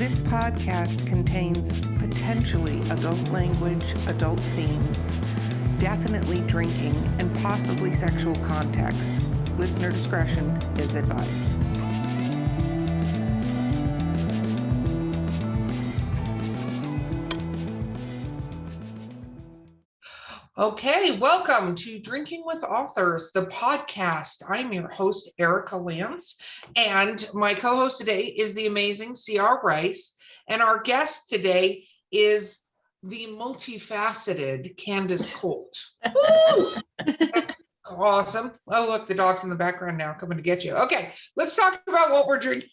This podcast contains potentially adult language, adult themes, definitely drinking, and possibly sexual context. Listener discretion is advised. Okay, welcome to Drinking with Authors, the podcast. I'm your host, Erica Lance, and my co-host today is the amazing C.R. Rice, and our guest today is the multifaceted Candace Colt. Woo! Awesome. Oh, look, the dog's in the background now coming to get you. Okay, let's talk about what we're drinking.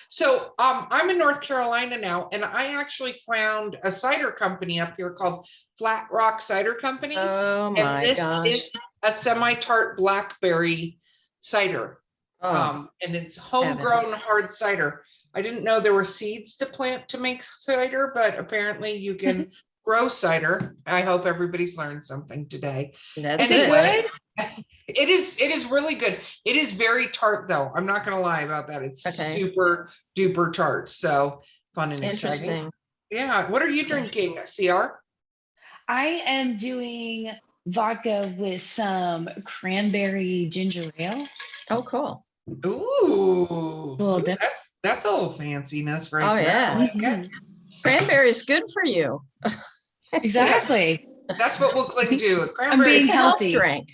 So I'm in North Carolina now, and I actually found a cider company up here called Flat Rock Cider Company. Oh my gosh. Is a semi-tart blackberry cider. And it's homegrown hard cider. I didn't know there were seeds to plant to make cider, but apparently you can grow cider. I hope everybody's learned something today. That's anyway, it is really good. It is very tart though. I'm not gonna lie about that. It's super duper tart. So fun and exciting. Yeah. What are you drinking, CR? I am doing vodka with some cranberry ginger ale. Oh, cool. Ooh, that's a little fanciness right there. Oh yeah. Cranberry is good for you. Exactly. Yes, that's what we'll cling to. Cranberry is a healthy drink.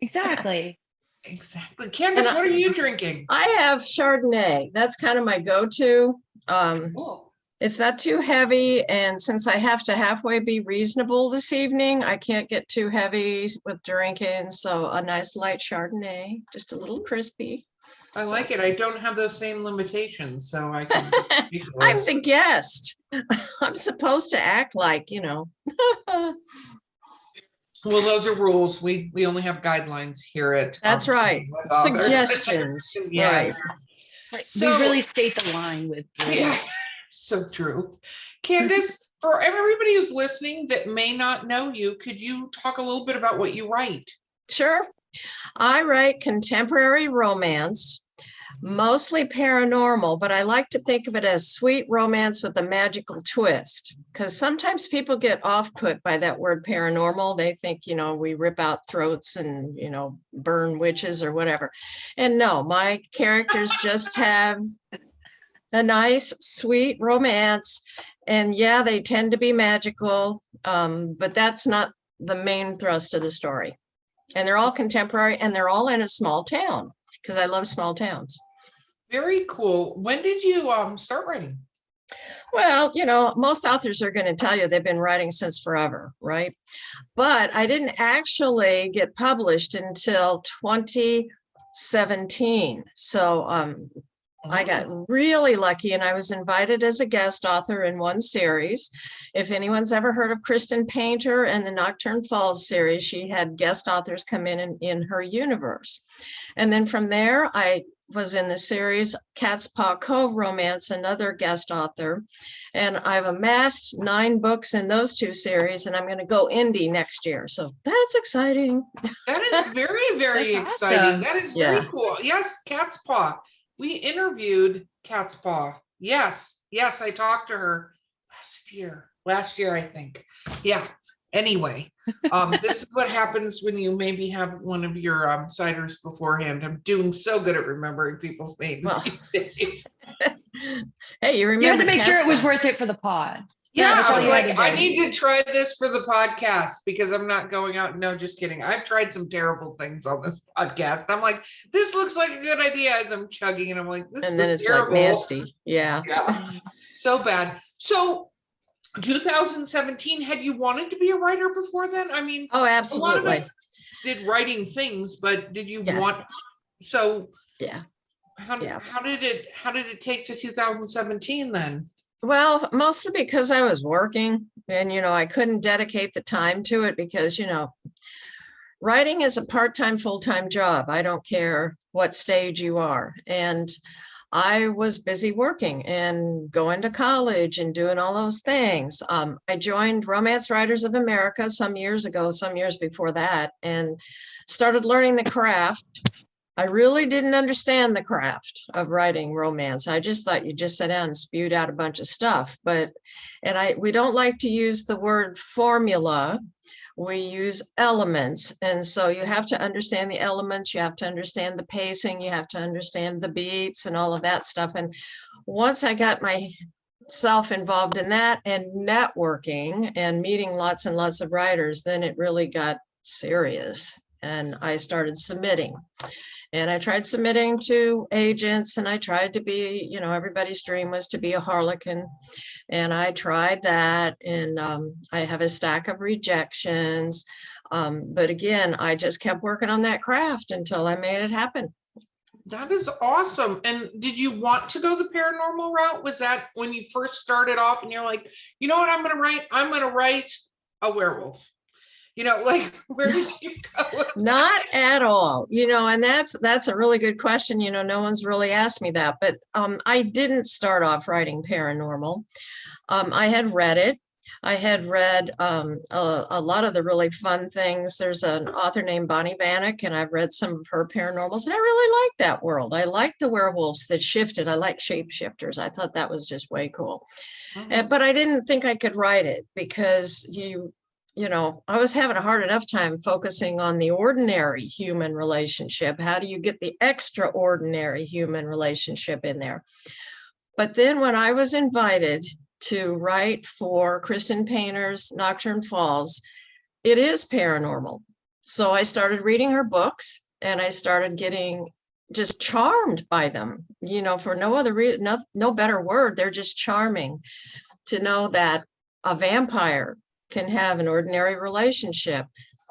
Exactly. Exactly. Candace, what are you drinking? I have Chardonnay. That's kind of my go-to. Cool. It's not too heavy, and since I have to halfway be reasonable this evening, I can't get too heavy with drinking. So a nice light Chardonnay, just a little crispy. I like it. I don't have those same limitations, so I can. I'm the guest. I'm supposed to act like, you know. Well, those are rules. We only have guidelines here at. That's right. Suggestions. Yes. Right. So we really state the line with. Yeah. So true. Candace, for everybody who's listening that may not know you, could you talk a little bit about what you write? Sure. I write contemporary romance, mostly paranormal, but I like to think of it as sweet romance with a magical twist, because sometimes people get off-put by that word paranormal. They think, you know, we rip out throats and, you know, burn witches or whatever. And no, my characters just have a nice, sweet romance. And yeah, they tend to be magical, but that's not the main thrust of the story. And they're all contemporary, and they're all in a small town, because I love small towns. Very cool. When did you start writing? Well, you know, most authors are going to tell you they've been writing since forever, right? But I didn't actually get published until 2017. So I got really lucky, and I was invited as a guest author in one series. If anyone's ever heard of Kristen Painter and the Nocturne Falls series, she had guest authors come in her universe. And then from there, I was in the series Cat's Paw Cove Romance, another guest author. And I've amassed 9 books in those 2 series, and I'm going to go indie next year. So that's exciting. That is very, very exciting. Awesome. That is very cool. Yes, Cat's Paw. We interviewed Cat's Paw. Yes, I talked to her last year, I think. Yeah. Anyway, this is what happens when you maybe have one of your ciders beforehand. I'm doing so good at remembering people's names. Well, hey, you remember? You have to make sure it was worth it for the pod. Yeah, I need to try this for the podcast because I'm not going out. No, just kidding. I've tried some terrible things on this podcast. I'm like, this looks like a good idea as I'm chugging, and I'm like, this and then is it's terrible. Like nasty. Yeah. So bad. So 2017, had you wanted to be a writer before then? I mean, oh, absolutely. A lot of us did writing things, but did you want? So how did it take to 2017 then? Well, mostly because I was working, and, you know, I couldn't dedicate the time to it because, you know, writing is a part-time, full-time job. I don't care what stage you are. And I was busy working and going to college and doing all those things. I joined Romance Writers of America some years ago, some years before that, and started learning the craft. I really didn't understand the craft of writing romance. I just thought you just sat down and spewed out a bunch of stuff. We don't like to use the word formula. We use elements. And so you have to understand the elements, you have to understand the pacing, you have to understand the beats and all of that stuff. And once I got myself involved in that and networking and meeting lots and lots of writers, then it really got serious. And I started submitting. And I tried submitting to agents, and I tried to be, everybody's dream was to be a harlequin. And I tried that, and I have a stack of rejections. But again, I just kept working on that craft until I made it happen. That is awesome. And did you want to go the paranormal route? Was that when you first started off and you're like, you know what I'm going to write? I'm going to write a werewolf. Where did you go? Not at all, and that's a really good question. No one's really asked me that, but I didn't start off writing paranormal. I had read it. I had read a lot of the really fun things. There's an author named Bonnie Bannock, and I've read some of her paranormals, and I really liked that world. I liked the werewolves that shifted. I like shapeshifters. I thought that was just way cool. Mm-hmm. But I didn't think I could write it because I was having a hard enough time focusing on the ordinary human relationship. How do you get the extraordinary human relationship in there? But then when I was invited to write for Kristen Painter's Nocturne Falls, it is paranormal. So I started reading her books, and I started getting just charmed by them, for no other reason, no better word. They're just charming to know that a vampire can have an ordinary relationship,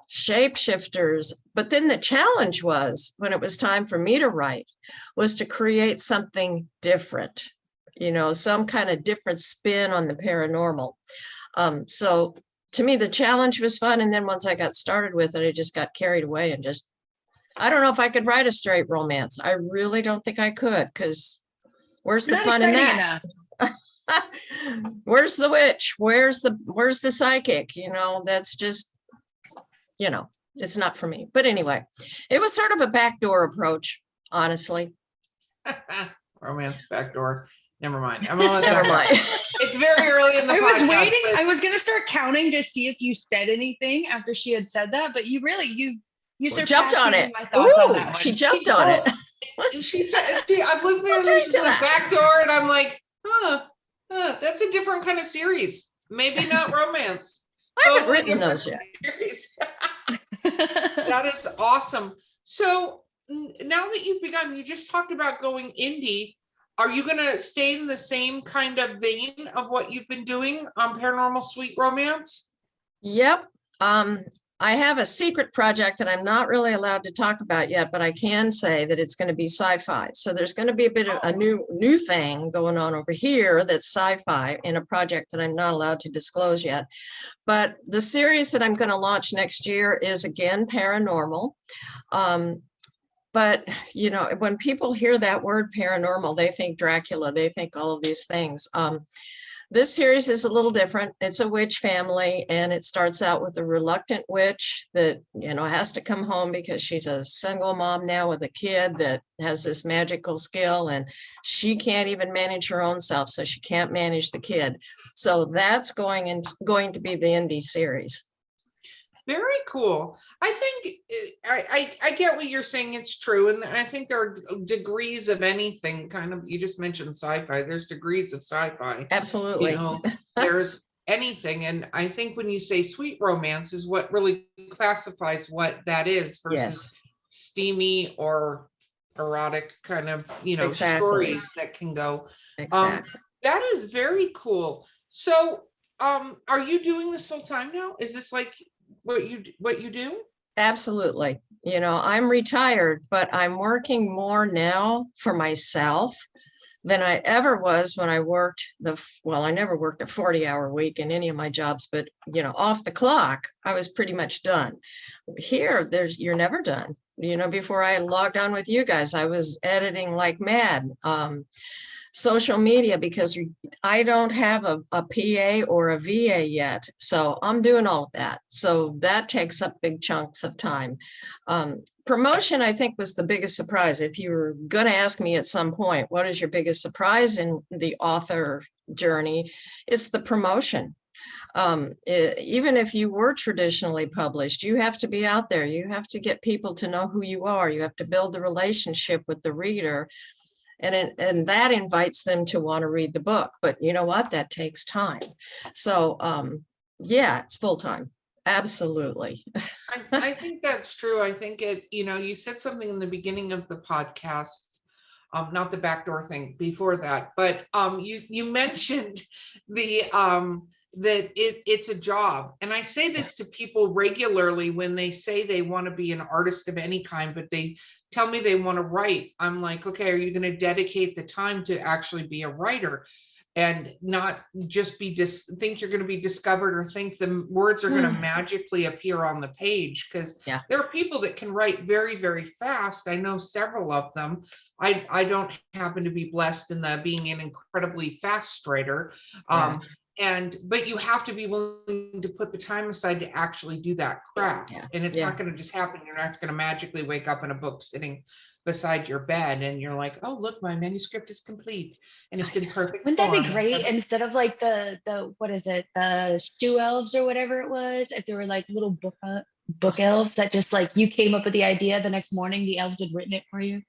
shapeshifters. But then the challenge was, when it was time for me to write, was to create something different, some kind of different spin on the paranormal. So to me, the challenge was fun. And then once I got started with it, I just got carried away and I don't know if I could write a straight romance. I really don't think I could, because where's the fun in that? Where's the witch? Where's the psychic? That's just, it's not for me. But anyway, it was sort of a backdoor approach, honestly. Romance backdoor. Never mind. Never mind. It's very early in the podcast. I was waiting. I was going to start counting to see if you said anything after she had said that, but you jumped on it. Ooh, she jumped on it. She said, I'm listening to the backdoor, and I'm like, that's a different kind of series. Maybe not romance. I haven't written those yet. That is awesome. So now that you've begun, you just talked about going indie. Are you going to stay in the same kind of vein of what you've been doing on Paranormal Sweet Romance? Yep. I have a secret project that I'm not really allowed to talk about yet, but I can say that it's going to be sci-fi. So there's going to be a bit of a new thing going on over here that's sci-fi in a project that I'm not allowed to disclose yet. But the series that I'm going to launch next year is again paranormal. But, when people hear that word paranormal, they think Dracula, they think all of these things. This series is a little different. It's a witch family, and it starts out with a reluctant witch that, has to come home because she's a single mom now with a kid that has this magical skill, and she can't even manage her own self, so she can't manage the kid. So that's going to be the indie series. Very cool. I think I get what you're saying. It's true. And I think there are degrees of anything kind of, you just mentioned sci-fi. There's degrees of sci-fi. Absolutely. There's anything. And I think when you say sweet romance is what really classifies what that is versus steamy or erotic kind of, Exactly. stories that can go. Exactly. That is very cool. So are you doing this full time now? Is this like what you do? Absolutely. I'm retired, but I'm working more now for myself than I ever was when I worked I never worked a 40-hour week in any of my jobs, but off the clock, I was pretty much done. Here, you're never done. Before I logged on with you guys, I was editing like mad. Social media, because I don't have a PA or a VA yet. So I'm doing all of that. So that takes up big chunks of time. promotion, I think, was the biggest surprise. If you were going to ask me at some point, what is your biggest surprise in the author journey? It's the promotion. Even if you were traditionally published, you have to be out there. You have to get people to know who you are. You have to build the relationship with the reader. And that invites them to want to read the book. But you know what? That takes time. So yeah, it's full time. Absolutely. I think that's true. I think you said something in the beginning of the podcast, not the backdoor thing before that, but you mentioned that it's a job. And I say this to people regularly when they say they want to be an artist of any kind, but they tell me they want to write. I'm like, okay, are you going to dedicate the time to actually be a writer and not just think you're going to be discovered or think the words are going to magically appear on the page? Because there are people that can write very, very fast. I know several of them. I don't happen to be blessed in being an incredibly fast writer. But you have to be willing to put the time aside to actually do that craft. And it's not going to just happen. You're not going to magically wake up in a book sitting beside your bed and you're like, oh, look, my manuscript is complete and it's in perfect Wouldn't form. that be great? Instead of like the what is it, the shoe elves or whatever it was, if there were like little book elves that just like you came up with the idea, the next morning the elves had written it for you.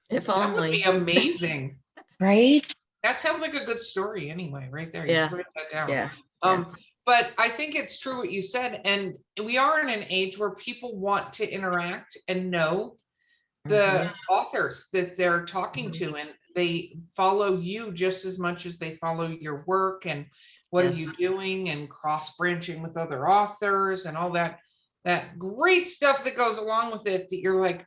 If that only. would be amazing. Right? That sounds like a good story anyway, right there. You Yeah. write that down. Yeah. But I think it's true what you said. And we are in an age where people want to interact and know the authors that they're talking to, and they follow you just as much as they follow your work and what are you doing, and cross branching with other authors and all that great stuff that goes along with it, that you're like,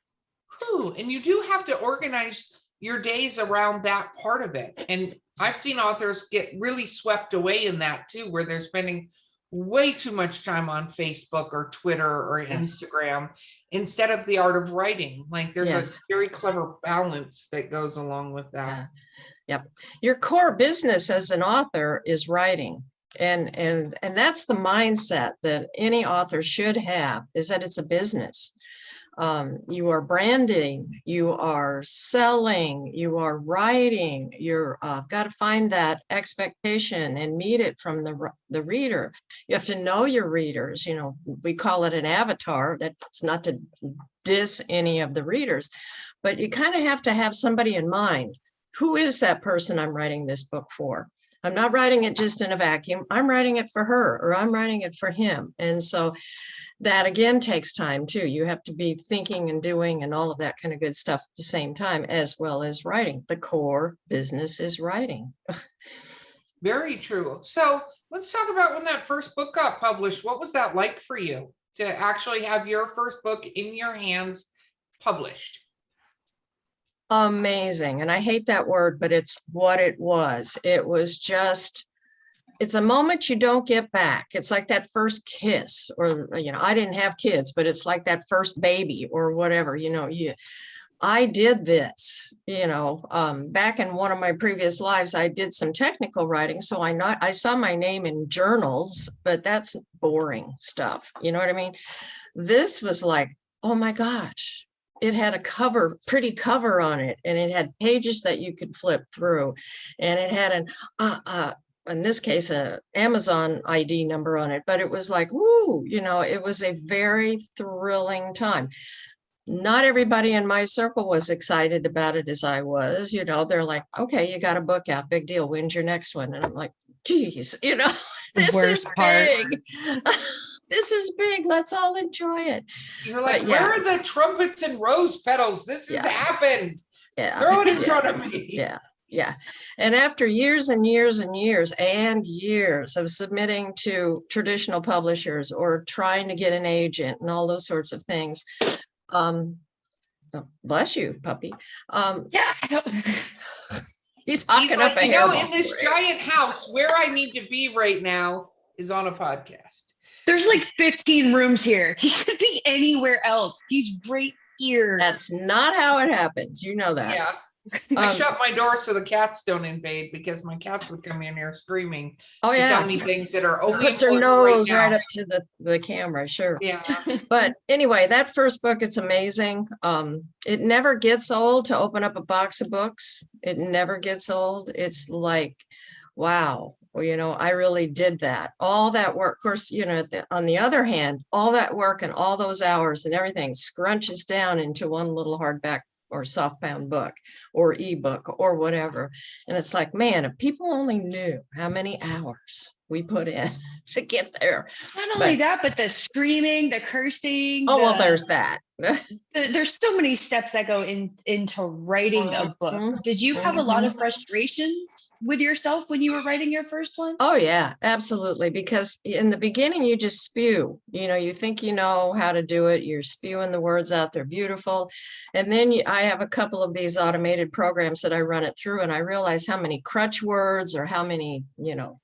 whew. And you do have to organize your days around that part of it. And I've seen authors get really swept away in that too, where they're spending way too much time on Facebook or Twitter or Instagram instead of the art of writing. Like there's a very clever balance that goes along with that. Yep. Your core business as an author is writing. And that's the mindset that any author should have, is that it's a business. You are branding, you are selling, you are writing, you're got to find that expectation and meet it from the reader. You have to know your readers. You know, we call it an avatar. That's not to diss any of the readers, but you kind of have to have somebody in mind. Who is that person I'm writing this book for? I'm not writing it just in a vacuum. I'm writing it for her, or I'm writing it for him. And so that again takes time too. You have to be thinking and doing and all of that kind of good stuff at the same time, as well as writing. The core business is writing. Very true. So let's talk about when that first book got published. What was that like for you to actually have your first book in your hands published? Amazing. And I hate that word, but it's what it was. It was just, it's a moment you don't get back. It's like that first kiss, or, you know, I didn't have kids, but it's like that first baby or whatever, you know, I did this, you know, back in one of my previous lives, I did some technical writing. So I saw my name in journals, but that's boring stuff. You know what I mean? This was like, oh my gosh, it had a pretty cover on it, and it had pages that you could flip through, and it had in this case, a Amazon ID number on it, but it was like, woo, you know, it was a very thrilling time. Not everybody in my circle was excited about it as I was. You know, they're like, okay, you got a book out, big deal. When's your next one? And I'm like, geez, you know, this is big. This is big. Let's all enjoy it. You're like, where are the trumpets and rose petals? This has happened. Yeah. Throw it in front of me. Yeah. Yeah. And after years and years and years and years of submitting to traditional publishers or trying to get an agent and all those sorts of things, oh, bless you, puppy. He's hocking up a hairball. In this giant house, where I need to be right now is on a podcast. There's like 15 rooms here. He could be anywhere else. He's right here. That's not how it happens. You know that. Yeah. I shut my door so the cats don't invade, because my cats would come in here screaming Oh to tell yeah, me things that are only put their important right nose right now. up to the camera, sure. Yeah. But anyway, that first book, it's amazing. It never gets old to open up a box of books. It never gets old. It's like, wow, well, you know, I really did that. All that work, of course, you know, on the other hand, all that work and all those hours and everything scrunches down into one little hardback or softbound book or ebook or whatever. And it's like, man, if people only knew how many hours we put in to get there. Not only that, but the screaming, the cursing. Oh, well, there's that. There's so many steps that go into writing a book. Did you have a lot of frustrations with yourself when you were writing your first one? Oh yeah, absolutely. Because in the beginning, you just spew, you know, you think you know how to do it. You're spewing the words out. They're beautiful. And then I have a couple of these automated programs that I run it through, and I realize how many crutch words or how many, you know,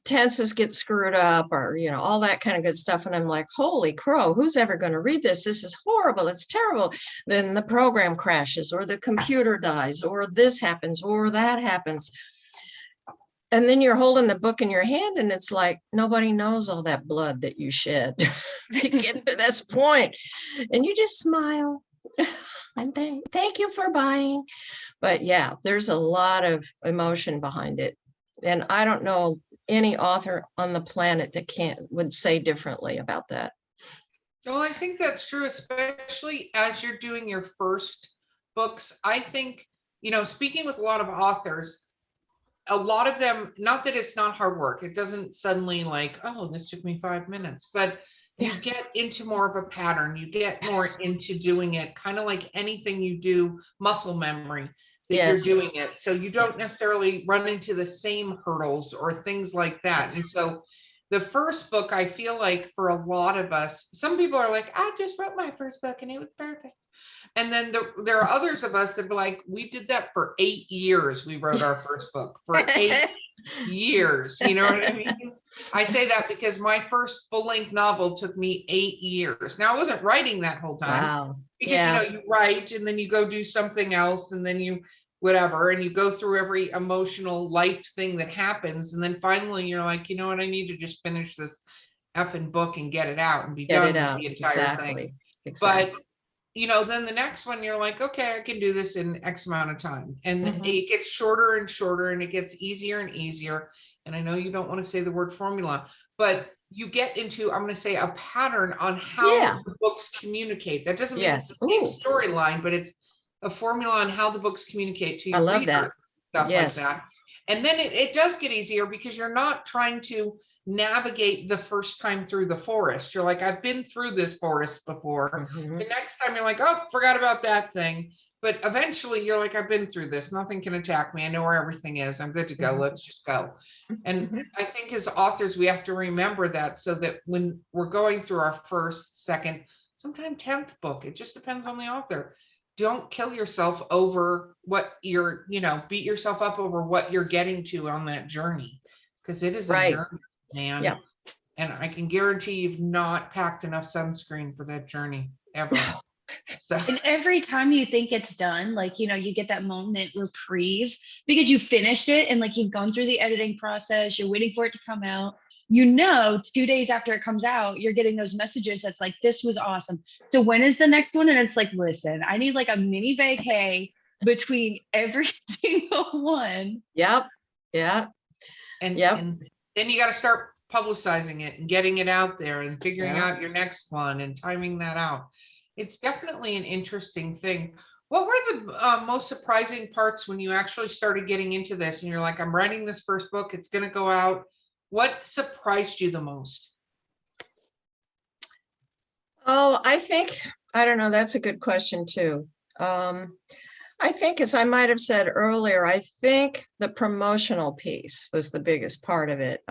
tenses get screwed up, or, you know, all that kind of good stuff. And I'm like, holy crow, who's ever going to read this? This is horrible. It's terrible. Then the program crashes, or the computer dies, or this happens, or that happens. And then you're holding the book in your hand, and it's like, nobody knows all that blood that you shed to get to this point. And you just smile and thank you for buying. But yeah, there's a lot of emotion behind it. And I don't know any author on the planet that would say differently about that. Well, I think that's true, especially as you're doing your first books. I think, you know, speaking with a lot of authors, a lot of them, not that it's not hard work. It doesn't suddenly like, oh, this took me 5 minutes, but you get into more of a pattern. You get more into doing it, kind of like anything you do, muscle memory, that you're doing it. So you don't necessarily run into the same hurdles or things like that. And so the first book, I feel like for a lot of us, some people are like, I just wrote my first book and it was perfect. And then there are others of us that are like, we did that for 8 years. We wrote our first book for 8 years. You know what I mean? I say that because my first full-length novel took me 8 years. Now, I wasn't writing that whole time. Wow. Because, you know, you write and then you go do something else and then you whatever, and you go through every emotional life thing that happens. And then finally you're like, you know what, I need to just finish this effing book and get it out and be done with the entire thing. But you know, then the next one, you're like, okay, I can do this in X amount of time. And it gets shorter and shorter, and it gets easier and easier. And I know you don't want to say the word formula, but you get into, I'm going to say, a pattern on how the books communicate. That doesn't mean it's the same storyline, but it's a formula on how the books communicate to your reader, stuff like that. And then it does get easier because you're not trying to navigate the first time through the forest. You're like, I've been through this forest before. The next time you're like, oh, forgot about that thing. But eventually you're like, I've been through this. Nothing can attack me. I know where everything is. I'm good to go. Let's just go. And I think as authors, we have to remember that, so that when we're going through our first, second, sometimes 10th book, it just depends on the author. Don't kill yourself over what you're, you know, beat yourself up over what you're getting to on that journey, because it is a journey, man. Yeah. And I can guarantee you've not packed enough sunscreen for that journey ever. So. And every time you think it's done, like, you know, you get that moment reprieve because you finished it and like you've gone through the editing process, you're waiting for it to come out. You know, 2 days after it comes out, you're getting those messages that's like, this was awesome. So when is the next one? And it's like, listen, I need like a mini vacay between every single one. Yep. Yeah. And then you got to start publicizing it and getting it out there and figuring out your next one and timing that out. It's definitely an interesting thing. What were the most surprising parts when you actually started getting into this and you're like, I'm writing this first book, it's going to go out? What surprised you the most? Oh, I don't know. That's a good question too. I think, as I might have said earlier, I think the promotional piece was the biggest part of it.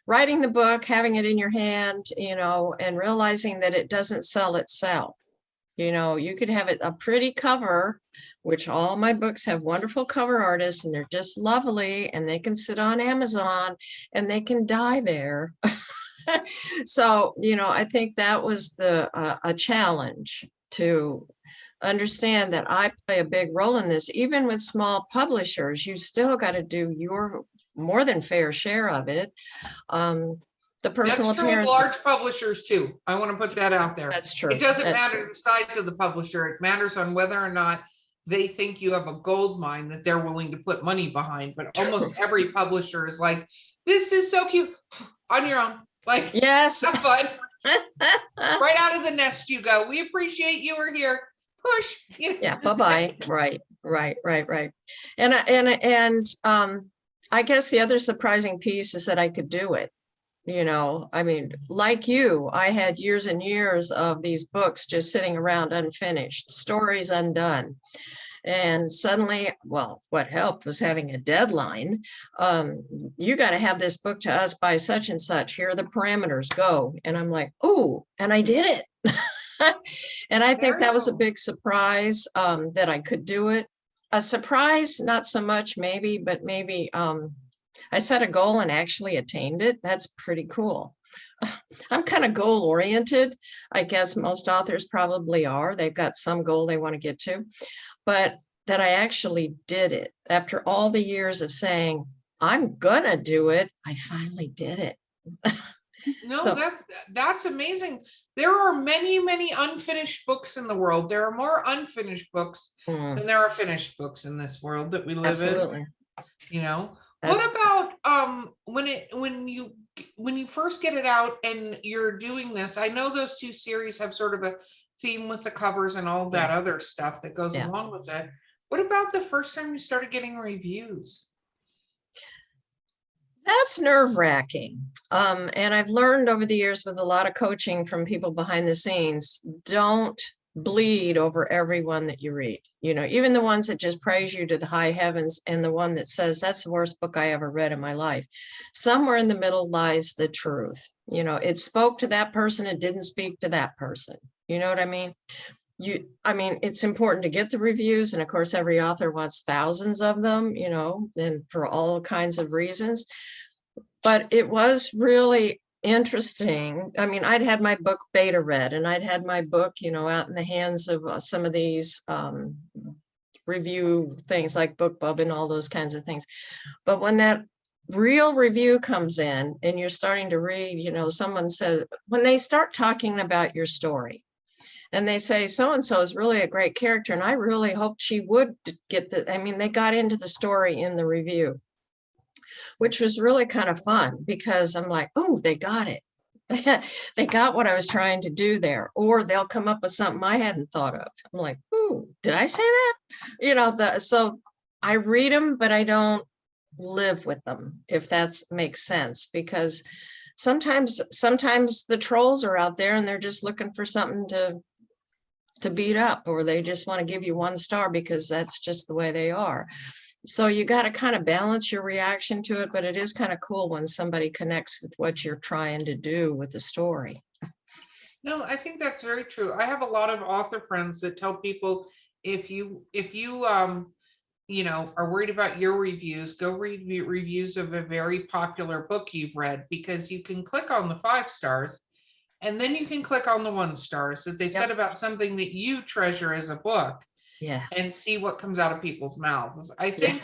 Writing the book, having it in your hand, you know, and realizing that it doesn't sell itself. You know, you could have a pretty cover, which all my books have wonderful cover artists, and they're just lovely, and they can sit on Amazon and they can die there. So, you know, I think that was a challenge. to understand that I play a big role in this. Even with small publishers, you still got to do your more than fair share of it. The personal That's true with appearances. large publishers too. I want to put that out there. That's true. It doesn't That's matter true. the size of the publisher. It matters on whether or not they think you have a gold mine that they're willing to put money behind. But almost every publisher is like, this is so cute. On your own. Like, Yes. have fun. Right out of the nest you go. We appreciate you are here. Push. Yeah, bye-bye. Right. And I guess the other surprising piece is that I could do it. I mean, like you, I had years and years of these books just sitting around unfinished, stories undone. And suddenly, well, what helped was having a deadline. You got to have this book to us by such and such. Here are the parameters, go. And I'm like, oh, and I did it. And I think that was a big surprise, that I could do it. A surprise, not so much maybe, but maybe I set a goal and actually attained it. That's pretty cool. I'm kind of goal oriented. I guess most authors probably are. They've got some goal they want to get to, but that I actually did it after all the years of saying, I'm gonna do it. I finally did it. No, So, that's amazing. There are many, many unfinished books in the world. There are more unfinished books than there are finished books in this world that we live absolutely. in. That's, What about when you first get it out and you're doing this? I know those two series have sort of a theme with the covers and all that other stuff that goes along with it. What about the first time you started getting reviews? that's nerve-wracking. And I've learned over the years with a lot of coaching from people behind the scenes, don't bleed over everyone that you read. Even the ones that just praise you to the high heavens and the one that says that's the worst book I ever read in my life. Somewhere in the middle lies the truth. It spoke to that person, it didn't speak to that person. You know what I mean? It's important to get the reviews, and of course every author wants thousands of them, and for all kinds of reasons. But it was really interesting. I mean, I'd had my book beta read, and I'd had my book, out in the hands of some of these review things like BookBub and all those kinds of things. But when that real review comes in and you're starting to read, someone says, when they start talking about your story, and they say, so-and-so is really a great character, and I really hoped she would get they got into the story in the review, which was really kind of fun because I'm like, oh, they got it. They got what I was trying to do there. Or they'll come up with something I hadn't thought of. I'm like, ooh, did I say that? So I read them, but I don't live with them, if that makes sense, because sometimes the trolls are out there and they're just looking for something to beat up, or they just want to give you 1 star because that's just the way they are. So you got to kind of balance your reaction to it, but it is kind of cool when somebody connects with what you're trying to do with the story. No, I think that's very true. I have a lot of author friends that tell people, if you are worried about your reviews, go read reviews of a very popular book you've read, because you can click on the 5 stars and then you can click on the 1 stars that they've said about something that you treasure as a book. Yeah. And see what comes out of people's mouths. I think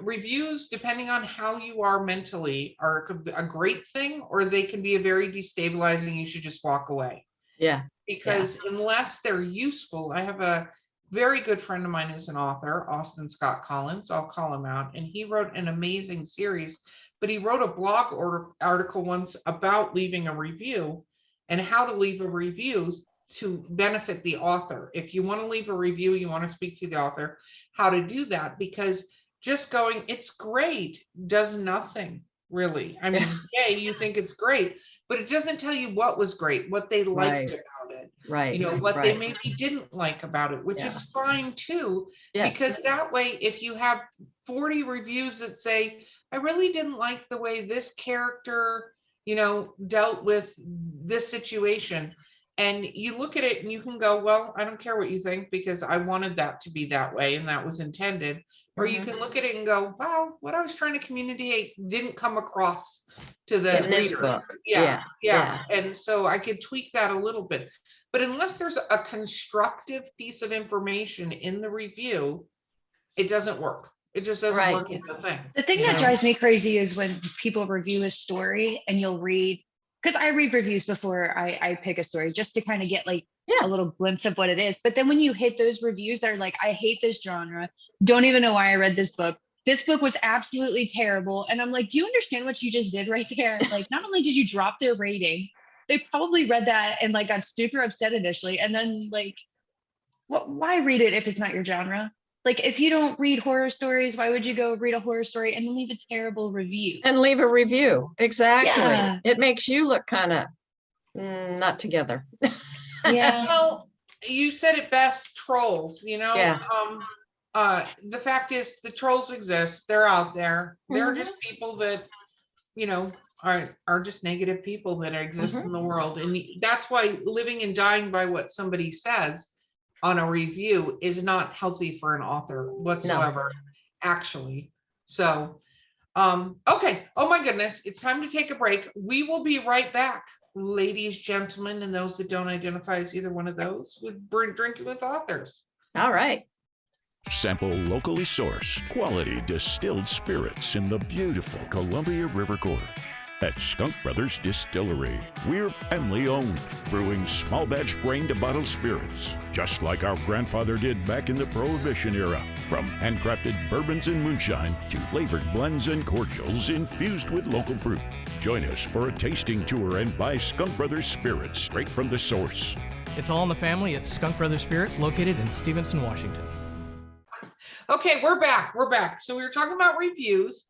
reviews, depending on how you are mentally, are a great thing, or they can be a very destabilizing. You should just walk away. Yeah. Because unless they're useful, I have a very good friend of mine who's an author, Austin Scott Collins. I'll call him out. And he wrote an amazing series, but he wrote a blog article once about leaving a review and how to leave a review to benefit the author. If you want to leave a review, you want to speak to the author, how to do that, because just going, it's great, does nothing really. I mean, yay, you think it's great, but it doesn't tell you what was great, what they liked about it, what they maybe didn't like about it, which is fine too, because that way, if you have 40 reviews that say, I really didn't like the way this character, dealt with this situation, And you look at it and you can go, well, I don't care what you think because I wanted that to be that way and that was intended. Or you can look at it and go, wow, what I was trying to communicate didn't come across to the In this reader. book. Yeah. Yeah. And so I could tweak that a little bit. But unless there's a constructive piece of information in the review, it doesn't work. It just doesn't Right. work as a thing. The thing you that know? drives me crazy is when people review a story and you'll read, because I read reviews before I pick a story just to kind of get like Yeah. a little glimpse of what it is. But then when you hit those reviews that are like, I hate this genre, don't even know why I read this book. This book was absolutely terrible. And I'm like, do you understand what you just did right there? Like, not only did you drop their rating, they probably read that and like got super upset initially. And then like, why read it if it's not your genre? Like, if you don't read horror stories, why would you go read a horror story and then leave a terrible review? And leave a review. Exactly. Yeah. It makes you look kind of not together. Yeah. Well, you said it best, trolls, Yeah. The fact is the trolls exist. They're out there. They're Mhm. just people that, are just negative people that exist in the world. And that's why living and dying by what somebody says on a review is not healthy for an author whatsoever, actually. So, okay. Oh my goodness. It's time to take a break. We will be right back, ladies, gentlemen, and those that don't identify as either one of those, with Drinking with Authors. All right. Sample locally sourced, quality distilled spirits in the beautiful Columbia River Gorge. At Skunk Brothers Distillery, we're family owned, brewing small batch grain to bottle spirits, just like our grandfather did back in the Prohibition era. From handcrafted bourbons and moonshine to flavored blends and cordials infused with local fruit. Join us for a tasting tour and buy Skunk Brothers spirits straight from the source. It's all in the family at Skunk Brothers Spirits, located in Stevenson, Washington. Okay, we're back. So we were talking about reviews.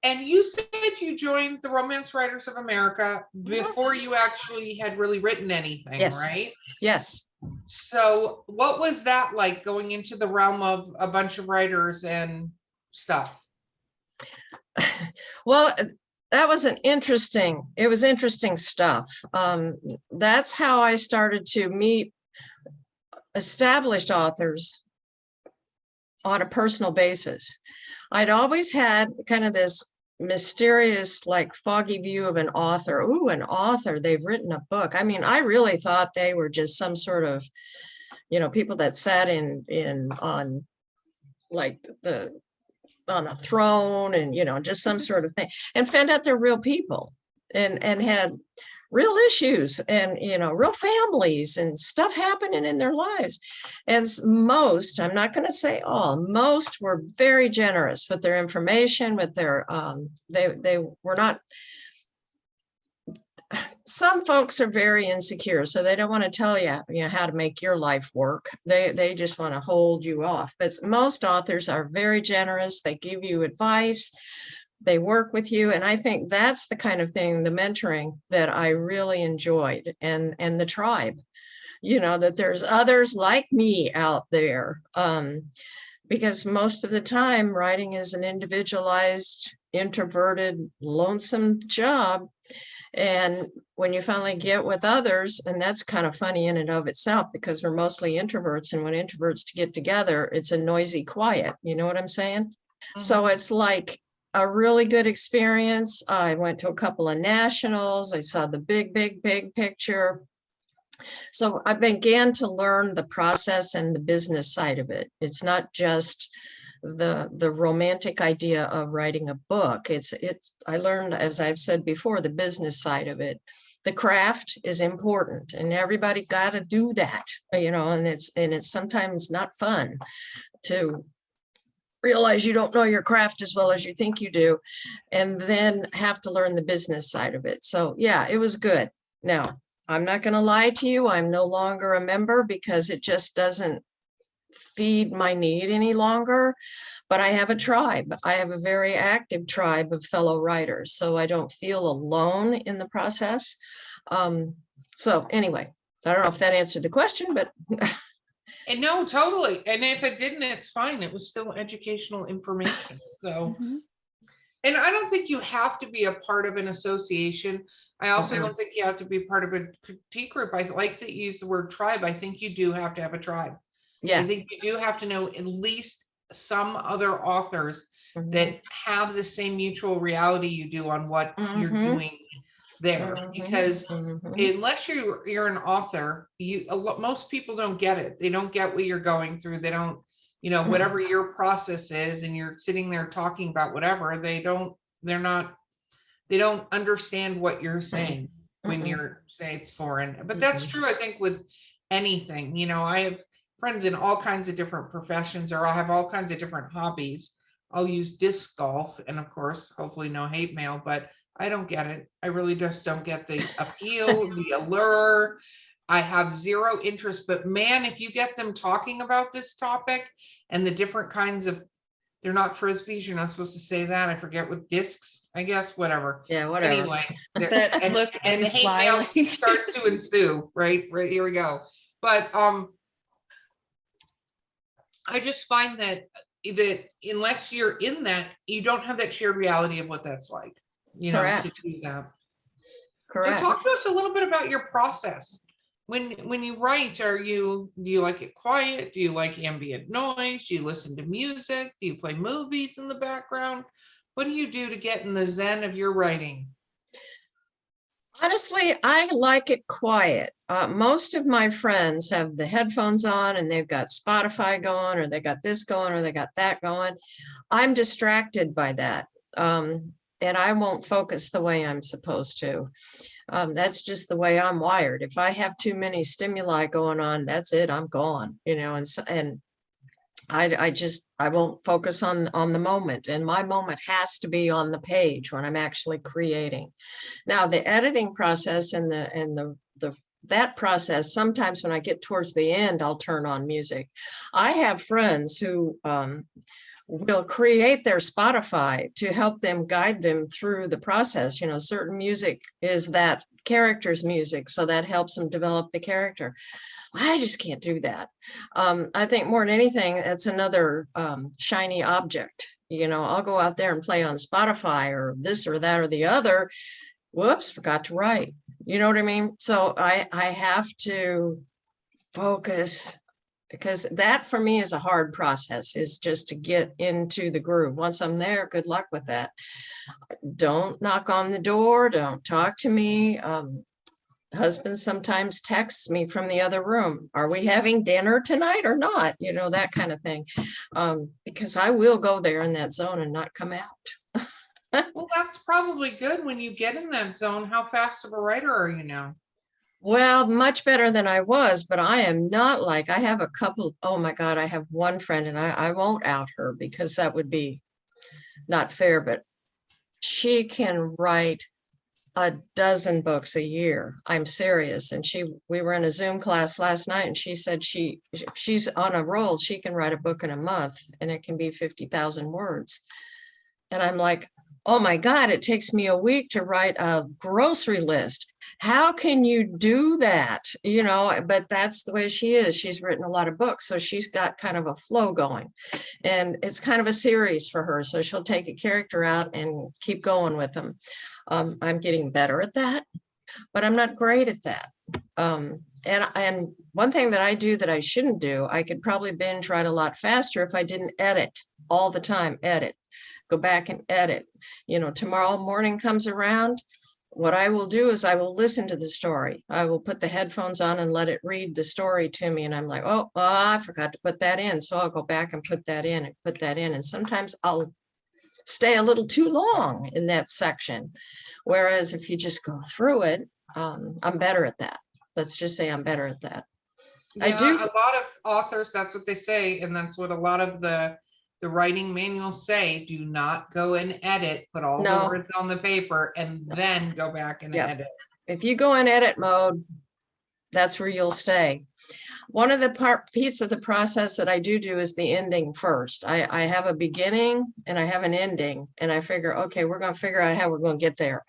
And you said you joined the Romance Writers of America before you actually had really written anything, Yes. right? Yes. So what was that like, going into the realm of a bunch of writers and stuff? Well, that was it was interesting stuff. That's how I started to meet established authors on a personal basis. I'd always had kind of this mysterious, like foggy view of an author. Ooh, an author, they've written a book. I mean, I really thought they were just some sort of, people that sat on a throne and, just some sort of thing, and found out they're real people and had real issues and, real families and stuff happening in their lives. As most, I'm not going to say all, most were very generous with their information, with their, they were not, some folks are very insecure, so they don't want to tell you, how to make your life work. They just want to hold you off. But most authors are very generous. They give you advice. They work with you. And I think that's the kind of thing, the mentoring, that I really enjoyed, and the tribe, that there's others like me out there. Because most of the time writing is an individualized, introverted, lonesome job. And when you finally get with others, and that's kind of funny in and of itself, because we're mostly introverts, and when introverts get together, it's a noisy quiet. You know what I'm saying? Mm-hmm. So it's like a really good experience. I went to a couple of nationals. I saw the big picture. So I began to learn the process and the business side of it. It's not just the romantic idea of writing a book. I learned, as I've said before, the business side of it. The craft is important, and everybody got to do that, and it's sometimes not fun to realize you don't know your craft as well as you think you do, and then have to learn the business side of it. So yeah, it was good. Now, I'm not going to lie to you. I'm no longer a member because it just doesn't feed my need any longer, but I have a tribe. I have a very active tribe of fellow writers, so I don't feel alone in the process. So anyway, I don't know if that answered the question, but And no, totally. And if it didn't, it's fine. It was still educational information. So And I don't think you have to be a part of an association. I also Mhm. don't think you have to be part of a critique group. I like that you use the word tribe. I think you do have to have a tribe. I Yeah. think you do have to know at least some other authors Mhm. that have the same mutual reality you do on what you're Mhm. doing there. Mhm. Because Mhm. unless you're an author, most people don't get it. They don't get what you're going through. They don't, whatever your process is, and you're sitting there talking about whatever, they don't understand what you're saying when Mm-mm. you're saying it's foreign. But that's Mm-mm. true, I think, with anything. I have friends in all kinds of different professions, or I have all kinds of different hobbies. I'll use disc golf, and of course, hopefully no hate mail, but I don't get it. I really just don't get the appeal, the allure. I have zero interest, but man, if you get them talking about this topic and the different kinds of, they're not frisbees, you're not supposed to say that. I forget what discs, I guess, whatever. Yeah, whatever. Anyway, That and look the and hate mail smiling. starts to ensue, right? Right, here we go. But I just find that unless you're in that, you don't have that shared reality of what that's like, to Correct. do that. So Correct. talk to us a little bit about your process. When you write, do you like it quiet? Do you like ambient noise? Do you listen to music? Do you play movies in the background? What do you do to get in the zen of your writing? Honestly, I like it quiet. Most of my friends have the headphones on and they've got Spotify going, or they got this going, or they got that going. I'm distracted by that. And I won't focus the way I'm supposed to. That's just the way I'm wired. If I have too many stimuli going on, that's it. I'm gone, and I won't focus on the moment, and my moment has to be on the page when I'm actually creating. Now, the editing process and the that process, sometimes when I get towards the end, I'll turn on music. I have friends who will create their Spotify to help them guide them through the process. Certain music is that character's music, so that helps them develop the character. I just can't do that. I think more than anything, it's another shiny object. I'll go out there and play on Spotify or this or that or the other. Whoops, forgot to write. You know what I mean? So I have to focus, because that for me is a hard process, is just to get into the groove. Once I'm there, good luck with that. Don't knock on the door. Don't talk to me. Husband sometimes texts me from the other room. Are we having dinner tonight or not? That kind of thing. Because I will go there in that zone and not come out. Well, that's probably good when you get in that zone. How fast of a writer are you now? Well, much better than I was, but I am not like, I have a couple, oh my God, I have one friend, and I won't out her because that would be not fair, but she can write a dozen books a year. I'm serious. And we were in a Zoom class last night, and she said if she's on a roll, she can write a book in a month, and it can be 50,000 words. And I'm like, oh my God, it takes me a week to write a grocery list. How can you do that? But that's the way she is. She's written a lot of books, so she's got kind of a flow going, and it's kind of a series for her. So she'll take a character out and keep going with them. I'm getting better at that, but I'm not great at that. And one thing that I do that I shouldn't do, I could probably binge write a lot faster if I didn't edit all the time. Go back and edit. Tomorrow morning comes around, what I will do is I will listen to the story. I will put the headphones on and let it read the story to me. And I'm like, oh, I forgot to put that in. So I'll go back and put that in and put that in. And sometimes I'll stay a little too long in that section. Whereas if you just go through it, I'm better at that. Let's just say I'm better at that. I do. A lot of authors, that's what they say, and that's what a lot of the writing manuals say. Do not go and edit, put all the words on the paper, and then go back and edit. If you go in edit mode, that's where you'll stay. One of the piece of the process that I do is the ending first. I have a beginning and I have an ending, and I figure, okay, we're going to figure out how we're going to get there.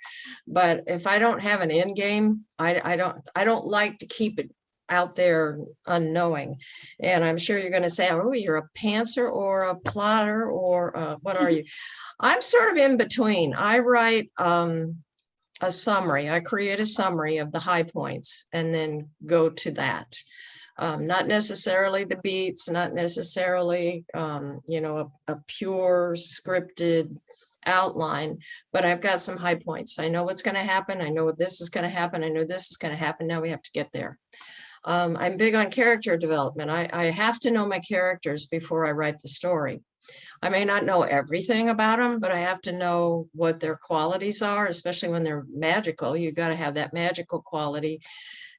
But if I don't have an end game, I don't like to keep it out there unknowing. And I'm sure you're going to say, oh, you're a pantser or a plotter or what are you? I'm sort of in between. I write a summary. I create a summary of the high points and then go to that. Not necessarily the beats, not necessarily, a pure scripted outline, but I've got some high points. I know what's going to happen. I know this is going to happen. I know this is going to happen. Now we have to get there. I'm big on character development. I have to know my characters before I write the story. I may not know everything about them, but I have to know what their qualities are, especially when they're magical. You got to have that magical quality.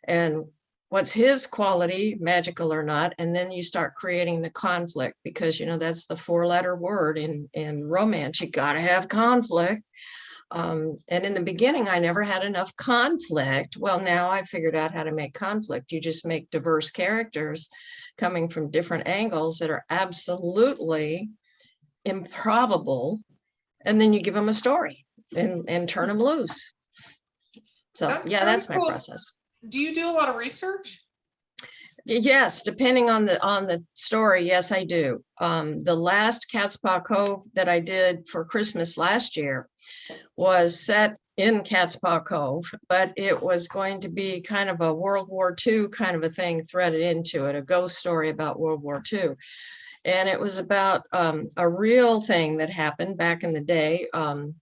And what's his quality, magical or not? And then you start creating the conflict, because, that's the 4-letter word in romance. You got to have conflict. And in the beginning, I never had enough conflict. Well, now I figured out how to make conflict. You just make diverse characters coming from different angles that are absolutely improbable, and then you give them a story and turn them loose. So that's my process. Do you do a lot of research? Yes, depending on the story. Yes, I do. The last Cat's Paw Cove that I did for Christmas last year was set in Cat's Paw Cove, but it was going to be kind of a World War II kind of a thing threaded into it, a ghost story about World War II. And it was about a real thing that happened back in the day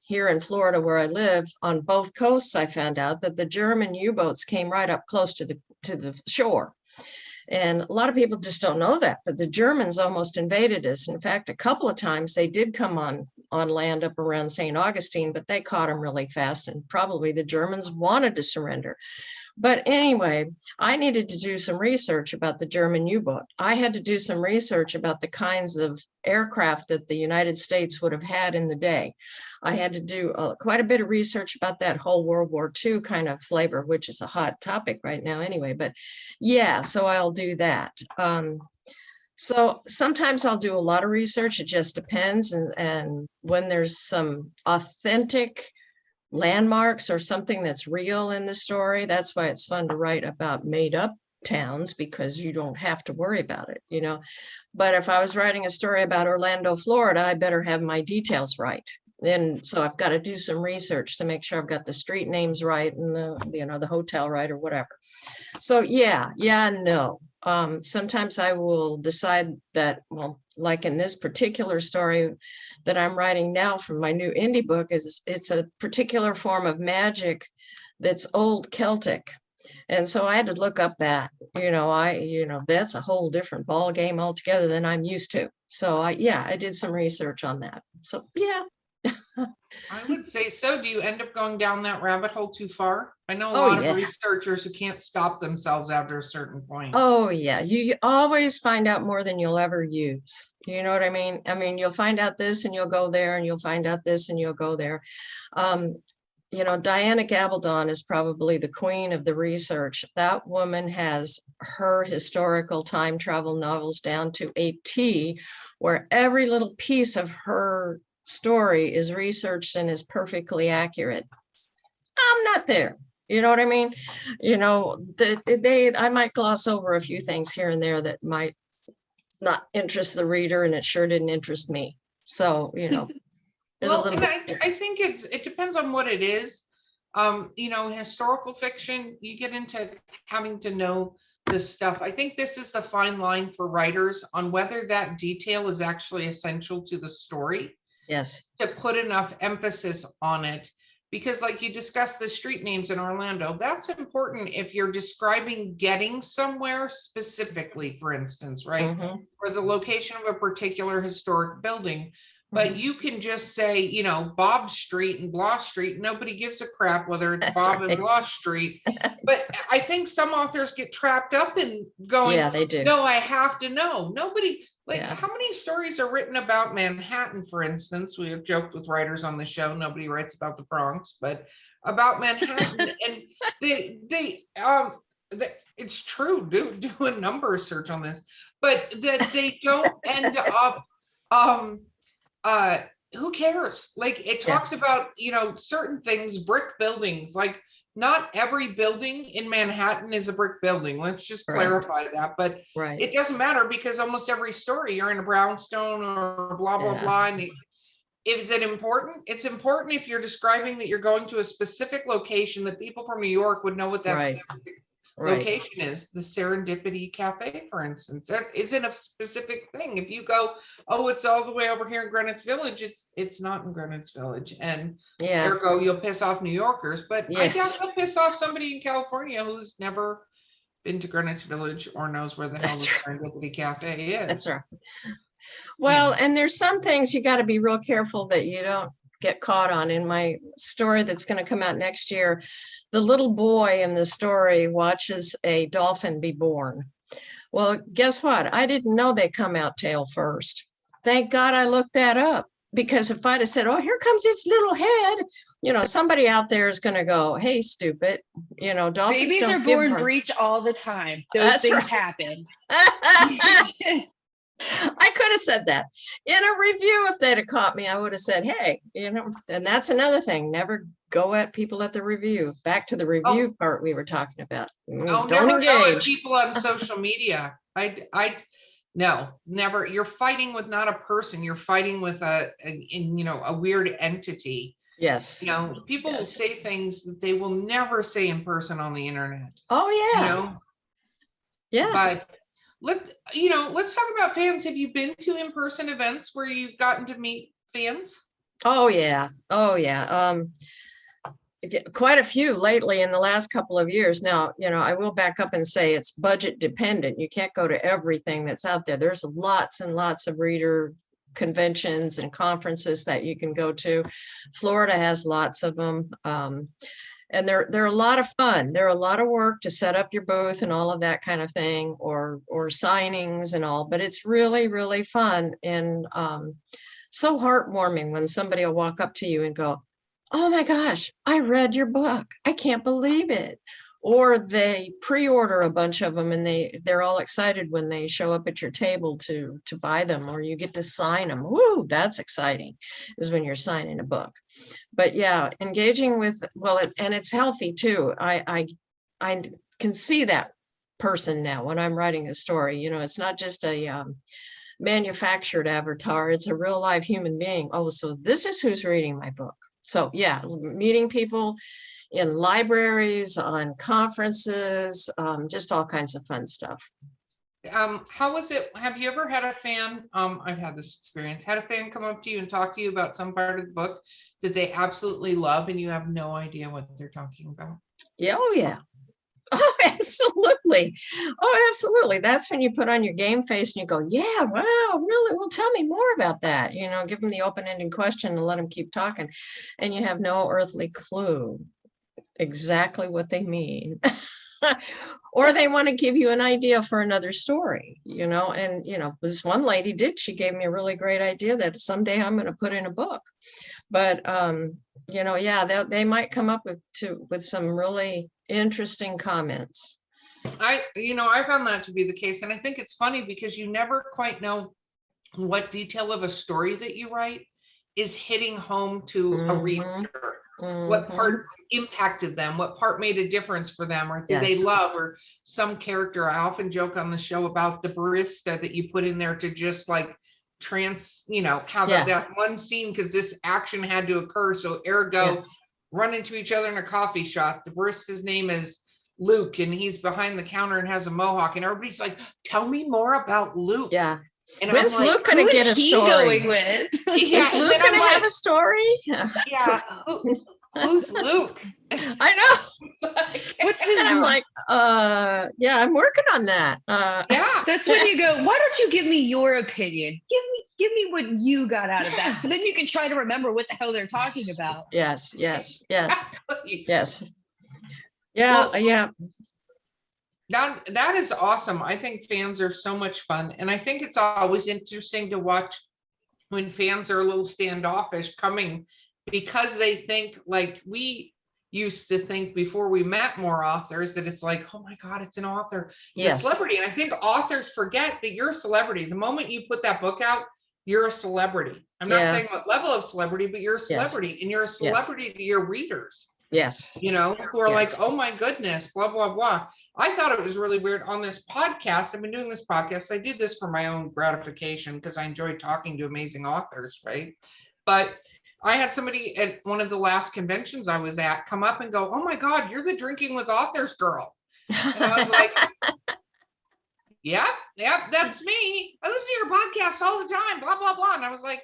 here in Florida, where I live. On both coasts, I found out that the German U-boats came right up close to the shore. And a lot of people just don't know that the Germans almost invaded us. In fact, a couple of times they did come on land up around St. Augustine, but they caught them really fast, and probably the Germans wanted to surrender. But anyway, I needed to do some research about the German U-boat. I had to do some research about the kinds of aircraft that the United States would have had in the day. I had to do quite a bit of research about that whole World War II kind of flavor, which is a hot topic right now anyway. But yeah, so I'll do that. So sometimes I'll do a lot of research. It just depends. And when there's some authentic landmarks or something that's real in the story, that's why it's fun to write about made up towns, because you don't have to worry about it, But if I was writing a story about Orlando, Florida, I better have my details right. And so I've got to do some research to make sure I've got the street names right and the hotel right or whatever. So no. Sometimes I will decide that, well, like in this particular story that I'm writing now from my new indie book, it's a particular form of magic that's old Celtic. And so I had to look up that, that's a whole different ball game altogether than I'm used to. So I did some research on that. So yeah. I would say so. Do you end up going down that rabbit hole too far? I know a lot of researchers who can't stop themselves after a certain point. Oh yeah, you always find out more than you'll ever use. You know what I mean? I mean, you'll find out this and you'll go there, and you'll find out this and you'll go there. Diana Gabaldon is probably the queen of the research. That woman has her historical time travel novels down to a T, where every little piece of her story is researched and is perfectly accurate. I'm not there. You know what I mean? I might gloss over a few things here and there that might not interest the reader, and it sure didn't interest me. So, there's a little bit. I think it depends on what it is. Historical fiction, you get into having to know this stuff. I think this is the fine line for writers on whether that detail is actually essential to the story. Yes. To put enough emphasis on it, because like you discussed the street names in Orlando, that's important if you're describing getting somewhere specifically, for instance, right? Mm-hmm. Or the location of a particular historic building. But you can just say, Bob Street and Blah Street. Nobody gives a crap whether it's Bob and Blah Street. But I think some authors get trapped up in going, yeah, they do. No, I have to know. Nobody, how many stories are written about Manhattan, for instance? We have joked with writers on the show. Nobody writes about the Bronx, but about Manhattan. And it's true. Do a number search on this, but that they don't end up. Who cares? Like it talks about, certain things, brick buildings, like not every building in Manhattan is a brick building. Let's just clarify that. But it doesn't matter because almost every story you're in a brownstone or blah, blah, blah. And is it important? It's important if you're describing that you're going to a specific location that people from New York would know what that specific location is. The Serendipity Cafe, for instance, that isn't a specific thing. If you go, oh, it's all the way over here in Greenwich Village, it's not in Greenwich Village, and ergo you'll piss off New Yorkers. But I doubt you'll piss off somebody in California who's never been to Greenwich Village or knows where the hell the Serendipity Cafe is. That's right. Well, and there's some things you got to be real careful that you don't get caught on. In my story that's going to come out next year, the little boy in the story watches a dolphin be born. Well, guess what? I didn't know they come out tail first. Thank God I looked that up, because if I'd have said, oh, here comes its little head, you know, somebody out there is going to go, hey, stupid, you know, dolphins babies are born breech all the time. Those things happen. I could have said that in a review. If they'd have caught me, I would have said, hey, you know, and that's another thing. Never go at people at the review. Back to the review part we were talking about. Don't never engage. Go at people on social media. No, never. You're fighting with not a person. You're fighting with a weird entity. Yes. You know, people will say things that they will never say in person on the internet. Oh yeah. You know? Yeah. But let's talk about fans. Have you been to in-person events where you've gotten to meet fans? Oh yeah. Quite a few lately in the last couple of years. Now, you know, I will back up and say it's budget dependent. You can't go to everything that's out there. There's lots and lots of reader conventions and conferences that you can go to. Florida has lots of them. And they're a lot of fun. They're a lot of work to set up your booth and all of that kind of thing, or signings and all, but it's really, really fun and so heartwarming when somebody will walk up to you and go, oh my gosh, I read your book. I can't believe it. Or they pre-order a bunch of them and they're all excited when they show up at your table to buy them, or you get to sign them. Woo, that's exciting, is when you're signing a book. But yeah, engaging with, and it's healthy too. I can see that person now when I'm writing a story. You know, it's not just a manufactured avatar, it's a real live human being. Oh, so this is who's reading my book. So yeah, meeting people in libraries, on conferences, just all kinds of fun stuff. How was it? Have you ever had a fan? I've had this experience. Had a fan come up to you and talk to you about some part of the book that they absolutely love, and you have no idea what they're talking about? Yeah. Oh yeah. Oh, absolutely. Oh, absolutely. That's when you put on your game face and you go, yeah, wow, really? Well, tell me more about that. You know, give them the open-ended question and let them keep talking. And you have no earthly clue exactly what they mean. Or they want to give you an idea for another story, you know. And you know, this one lady she gave me a really great idea that someday I'm going to put in a book. But you know, yeah, they might come up with some really interesting comments. I found that to be the case, and I think it's funny because you never quite know what detail of a story that you write is hitting home to a reader. What part impacted them, what part made a difference for them, or did they love, or some character. I often joke on the show about the barista that you put in there to just like have that one scene because this action had to occur, so ergo run into each other in a coffee shop. The barista's name is Luke and he's behind the counter and has a mohawk, and everybody's like, tell me more about Luke. And when's Luke going to get a story? Going with? Is Luke going to have a story? Who's Luke? I know. What's his name? I'm like, I'm working on that. That's when you go, why don't you give me your opinion? Give me what you got out of that. So then you can try to remember what the hell they're talking about. Yes. Yeah. That is awesome. I think fans are so much fun. And I think it's always interesting to watch when fans are a little standoffish coming, because they think like we used to think before we met more authors, that it's like, oh my God, it's an author, a celebrity. And I think authors forget that you're a celebrity. The moment you put that book out, you're a celebrity. I'm not saying what level of celebrity, but you're a celebrity, and you're a celebrity to your readers. Yes. who are like, Yes. oh my goodness, blah, blah, blah. I thought it was really weird on this podcast. I've been doing this podcast. I did this for my own gratification because I enjoy talking to amazing authors, right? But I had somebody at one of the last conventions I was at come up and go, oh my God, you're the Drinking with Authors girl. And I was like, yep, that's me. I listen to your podcast all the time, blah, blah, blah. And I was like,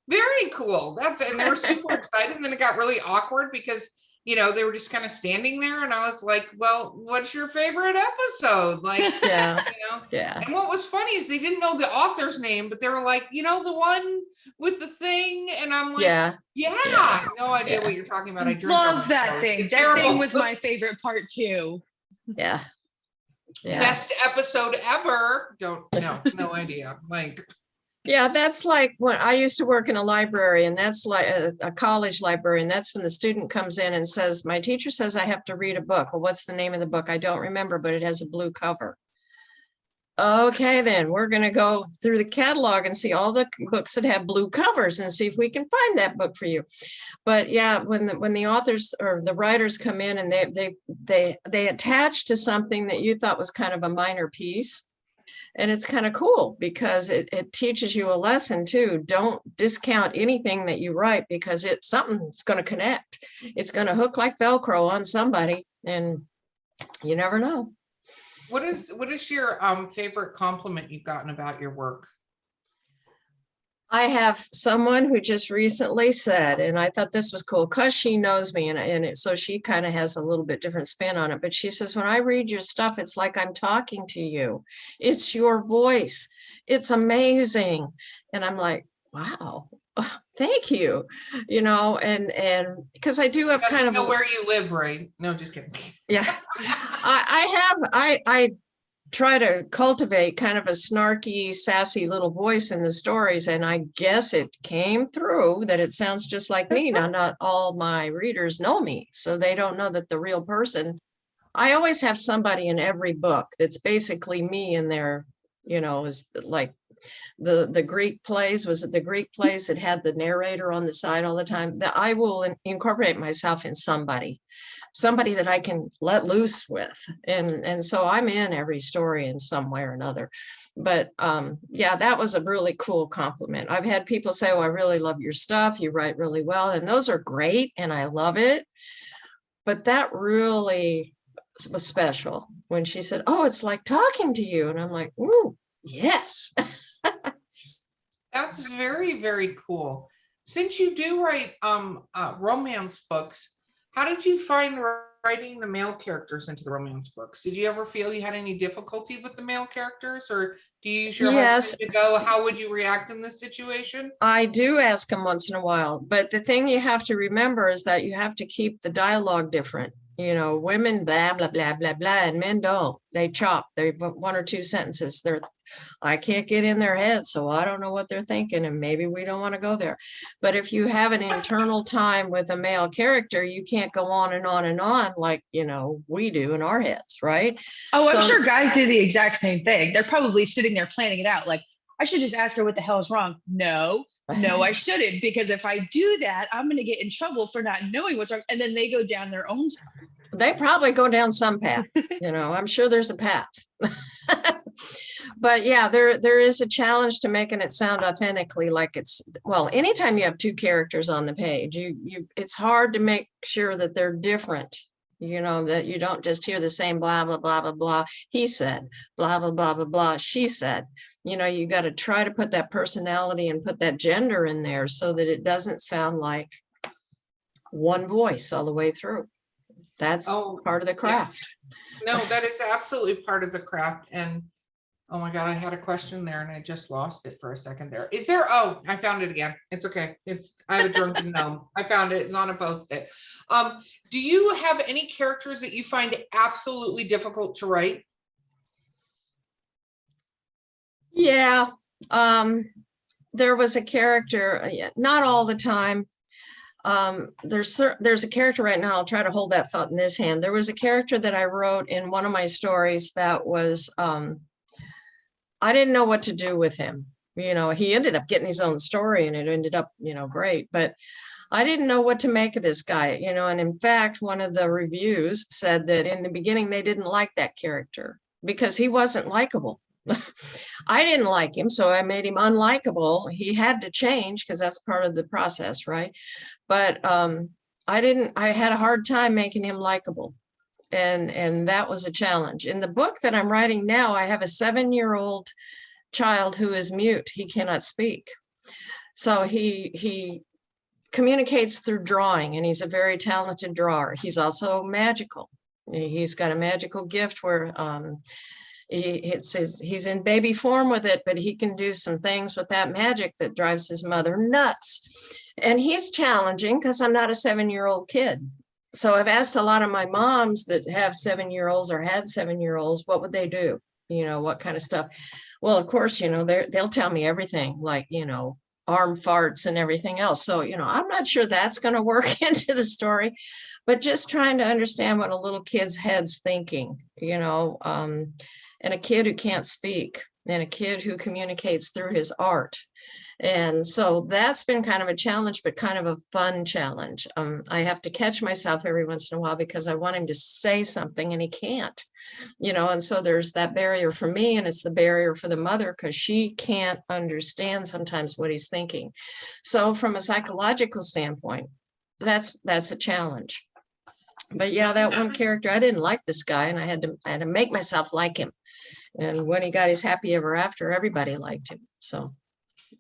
very cool. And they were super excited. And then it got really awkward because, they were just kind of standing there. And I was like, well, what's your favorite episode? Like, Yeah. Yeah. And what was funny is they didn't know the author's name, but they were like, the one with the thing. And I'm like, yeah. No idea what you're talking about. I drink love that thing. That thing was my favorite part too. Yeah. Best episode ever. No idea. Like, yeah, that's like when I used to work in a library, and that's like a college library. And that's when the student comes in and says, my teacher says I have to read a book. Well, what's the name of the book? I don't remember, but it has a blue cover. Okay, then we're going to go through the catalog and see all the books that have blue covers and see if we can find that book for you. But yeah, when the authors or the writers come in and they attach to something that you thought was kind of a minor piece. And it's kind of cool because it teaches you a lesson too. Don't discount anything that you write because something's going to connect. It's going to hook like Velcro on somebody, and you never know. What is your favorite compliment you've gotten about your work? I have someone who just recently said, and I thought this was cool because she knows me, so she kind of has a little bit different spin on it. But she says, when I read your stuff, it's like I'm talking to you. It's your voice. It's amazing. And I'm like, wow, thank you. And because I do have kind of know where you live, right? No, just kidding. Yeah, I try to cultivate kind of a snarky, sassy little voice in the stories. And I guess it came through that it sounds just like me. Now, not all my readers know me, so they don't know that the real person. I always have somebody in every book that's basically me in there, is like the Greek plays. Was it the Greek plays that had the narrator on the side all the time? That I will incorporate myself in somebody that I can let loose with. And so I'm in every story in some way or another. But yeah, that was a really cool compliment. I've had people say, oh, I really love your stuff. You write really well. And those are great. And I love it. But that really was special when she said, oh, it's like talking to you. And I'm like, ooh, yes. That's very, very cool. Since you do write romance books, how did you find writing the male characters into the romance books? Did you ever feel you had any difficulty with the male characters, or do you use your husband to go, how would you react in this situation? I do ask him once in a while, but the thing you have to remember is that you have to keep the dialogue different. Women blah blah blah blah blah, and men don't. They chop. They one or two sentences. I can't get in their head, so I don't know what they're thinking, and maybe we don't want to go there. But if you have an internal time with a male character, you can't go on and on and on like we do in our heads, right? Oh, I'm sure guys do the exact same thing. They're probably sitting there planning it out. Like, I should just ask her what the hell is wrong. No, I shouldn't, because if I do that, I'm going to get in trouble for not knowing what's wrong. And then they go down their own. They probably go down some path. I'm sure there's a path. But yeah, there is a challenge to making it sound authentically like anytime you have two characters on the page, it's hard to make sure that they're different. That you don't just hear the same blah, blah, blah, blah, blah. He said, blah, blah, blah, blah, blah. She said, you got to try to put that personality and put that gender in there so that it doesn't sound like one voice all the way through. That's part of the craft. Yeah. No, that is absolutely part of the craft. And oh my God, I had a question there and I just lost it for a second there. Is there, I found it again. It's okay. I have a drunken gnome. I found it. It's on a Post-it. Do you have any characters that you find absolutely difficult to write? Yeah. There was a character, not all the time. There's a character right now. I'll try to hold that thought in this hand. There was a character that I wrote in one of my stories that was, I didn't know what to do with him. He ended up getting his own story and it ended up, great. But I didn't know what to make of this guy, and in fact, one of the reviews said that in the beginning they didn't like that character because he wasn't likable. I didn't like him, so I made him unlikable. He had to change because that's part of the process, right? But I had a hard time making him likable. And that was a challenge. In the book that I'm writing now, I have a 7-year-old child who is mute. He cannot speak. So he communicates through drawing, and he's a very talented drawer. He's also magical. He's got a magical gift where he's in baby form with it, but he can do some things with that magic that drives his mother nuts. And he's challenging because I'm not a 7-year-old kid. So I've asked a lot of my moms that have 7-year-olds or had 7-year-olds, what would they do? What kind of stuff? Well, of course, they'll tell me everything, like, arm farts and everything else. So, I'm not sure that's going to work into the story, but just trying to understand what a little kid's head's thinking, and a kid who can't speak and a kid who communicates through his art. And so that's been kind of a challenge, but kind of a fun challenge. I have to catch myself every once in a while because I want him to say something and he can't, and so there's that barrier for me, and it's the barrier for the mother because she can't understand sometimes what he's thinking. So from a psychological standpoint, that's a challenge. But yeah, that one character, I didn't like this guy, and I had to make myself like him. And when he got his happy ever after, everybody liked him. So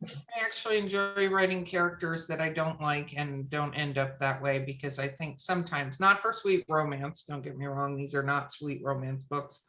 I actually enjoy writing characters that I don't like and don't end up that way, because I think sometimes, not for sweet romance, don't get me wrong, these are not sweet romance books.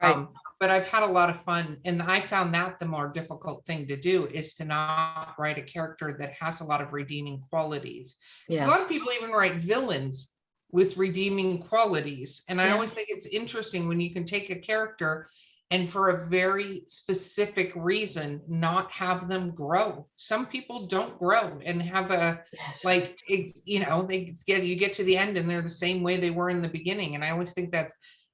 right. But I've had a lot of fun, and I found that the more difficult thing to do is to not write a character that has a lot of redeeming qualities. A lot Yes. of people even write villains with redeeming qualities. And I Yeah. always think it's interesting when you can take a character and for a very specific reason, not have them grow. Some people don't grow and have Yes. you get to the end and they're the same way they were in the beginning. And I always think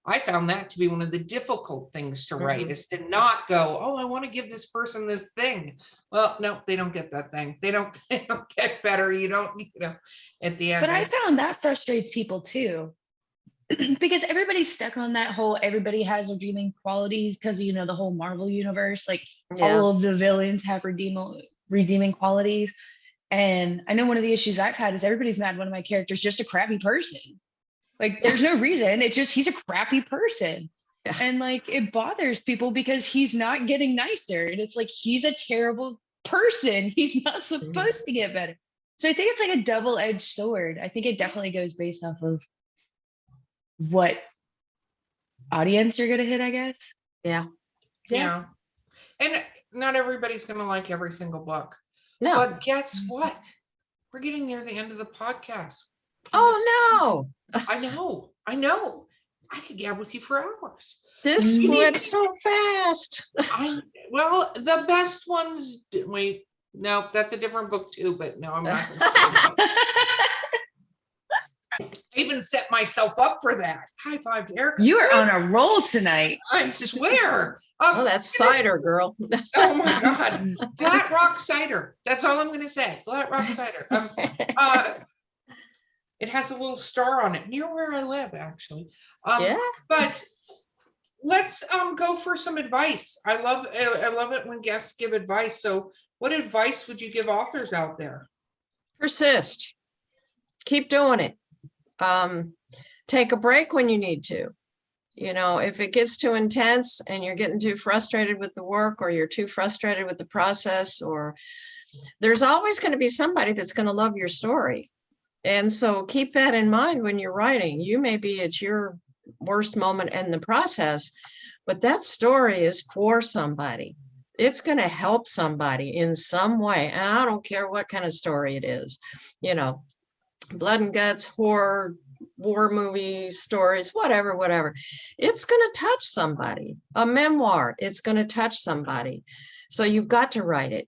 I found that to be one of the difficult things to write, is to not go, oh, I want to give this person this thing. Well, no, they don't get that thing. They don't get better. You don't, at the end. But I found that frustrates people too. Because everybody's stuck on that whole everybody has redeeming qualities because the whole Marvel universe, like Yeah. all of the villains have redeeming qualities. And I know one of the issues I've had is everybody's mad one of my characters just a crappy person. Like there's no reason. It's just he's a crappy person. Yeah. And like it bothers people because he's not getting nicer. And it's like he's a terrible person. He's not supposed to get better. So I think it's like a double-edged sword. I think it definitely goes based off of what audience you're gonna hit, I guess. Yeah. Yeah. And not everybody's gonna like every single book. No. But guess what? We're getting near the end of the podcast. Oh no. I know. I could gab with you for hours. This went so fast. Well, the best ones. Wait, no, that's a different book too. But no, I'm not gonna say that. I even set myself up for that. High five to Erica. You are on a roll tonight. I swear. Oh, that's cider, girl. Oh my God. Flat Rock cider. That's all I'm going to say. Flat Rock cider. It has a little star on it near where I live, actually. Yeah. But let's go for some advice. I love it when guests give advice. So what advice would you give authors out there? Persist. Keep doing it. Take a break when you need to. If it gets too intense and you're getting too frustrated with the work, or you're too frustrated with the process, or there's always going to be somebody that's going to love your story. And so keep that in mind when you're writing. You may be at your worst moment in the process, but that story is for somebody. It's going to help somebody in some way. And I don't care what kind of story it is, blood and guts, horror, war movie stories, whatever. It's going to touch somebody. A memoir, it's going to touch somebody. So you've got to write it.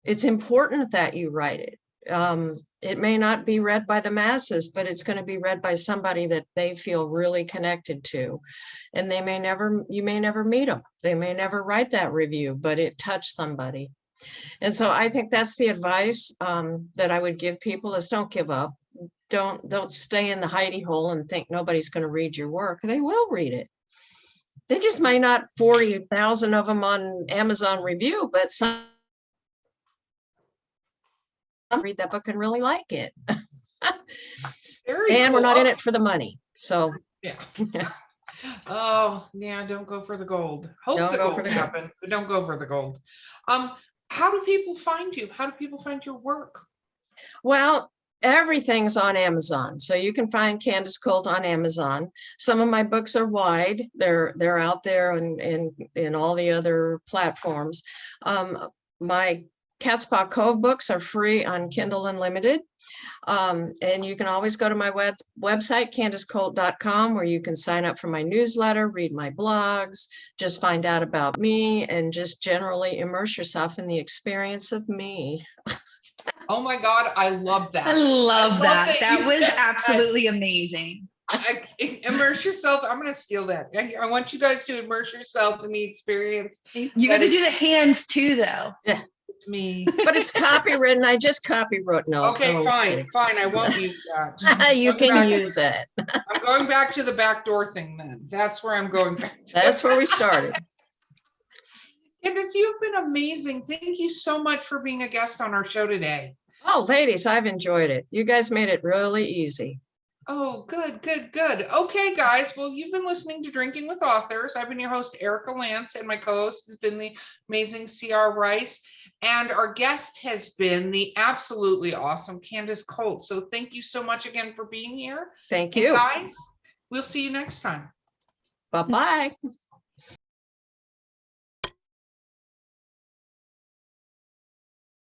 It's important that you write it. It may not be read by the masses, but it's going to be read by somebody that they feel really connected to. And you may never meet them. They may never write that review, but it touched somebody. And so I think that's the advice that I would give people is don't give up. Don't stay in the hidey hole and think nobody's going to read your work. They will read it. They just might not 40,000 of them on Amazon review, but some read that book and really like it. Very And we're cool. not in it for the money. So Yeah. Oh, yeah, don't go for the gold. Hope Don't the go for gold the gold. happens, but don't go for the gold. How do people find you? How do people find your work? well, everything's on Amazon. So you can find Candace Colt on Amazon. Some of my books are wide. They're out there in all the other platforms. My Catspaw Cove books are free on Kindle Unlimited. And you can always go to my website, CandaceColt.com, where you can sign up for my newsletter, read my blogs, just find out about me, and just generally immerse yourself in the experience of me. Oh my God, I love that. I love that. That you was said absolutely amazing. immerse yourself. I'm going to steal that. I want you guys to immerse yourself in the experience. You got to do the hands too, though. Yeah, Me. but it's copywritten. I just copywrote. No, Okay, no, fine. I won't use that. you I'm can back- use it. I'm going back to the back door thing then. That's where I'm going back to. That's where we started. Candace, you've been amazing. Thank you so much for being a guest on our show today. Oh, ladies, I've enjoyed it. You guys made it really easy. Oh, good. Okay, guys. Well, you've been listening to Drinking with Authors. I've been your host, Erica Lance, and my co-host has been the amazing C.R. Rice. And our guest has been the absolutely awesome Candace Colt. So thank you so much again for being here. Thank And you. guys, we'll see you next time. Bye-bye.